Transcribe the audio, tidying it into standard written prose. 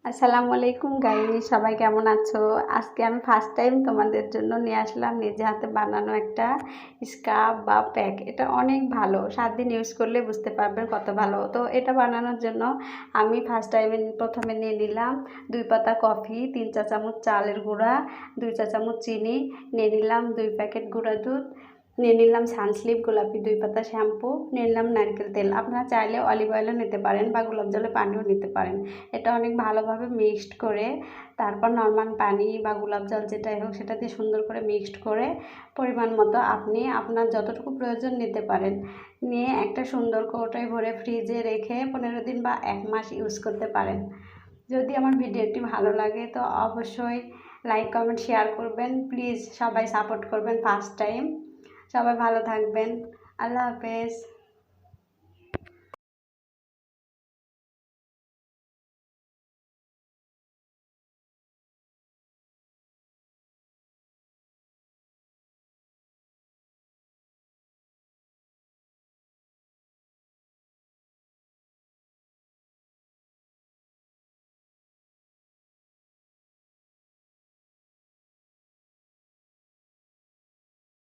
আসসালামু আলাইকুম গাইস, সবাই কেমন আছো? আজকে আমি ফার্স্ট টাইম তোমাদের জন্য নিয়ে আসলাম নিজে হাতে বানানো একটা স্কার্ফ বা প্যাক। এটা অনেক ভালো, 7 দিন ইউজ করলে বুঝতে পারবেন কত ভালো। তো এটা বানানোর জন্য আমি ফার্স্ট টাইমে প্রথমে নিয়ে নিলাম 2 পাতা কফি, 3 চা চামচ চালের গুঁড়া, 2 চা চামচ চিনি, নিয়ে নিলাম 2 প্যাকেট গুঁড়া দুধ, নিয়ে নিলাম সানস্লিপ গোলাপি 2 পাতা শ্যাম্পু, নিয়ে নিলাম নারকেল তেল। আপনারা চাইলে অলিভ অয়েলও নিতে পারেন বা গোলাপ জলে পানিও নিতে পারেন। এটা অনেক ভালোভাবে মিক্সড করে তারপর নর্মাল পানি বা গোলাপ জল যেটাই হোক সেটা দিয়ে সুন্দর করে মিক্সড করে পরিমাণ মতো আপনি আপনার যতটুকু প্রয়োজন নিতে পারেন। নিয়ে একটা সুন্দর কৌটোয় ভরে ফ্রিজে রেখে 15 দিন বা 1 মাস ইউজ করতে পারেন। যদি আমার ভিডিওটি ভালো লাগে তো অবশ্যই লাইক কমেন্ট শেয়ার করবেন। প্লিজ সবাই সাপোর্ট করবেন। ফার্স্ট টাইম সবাই ভালো থাকবেন। আল্লাহ হাফেজ।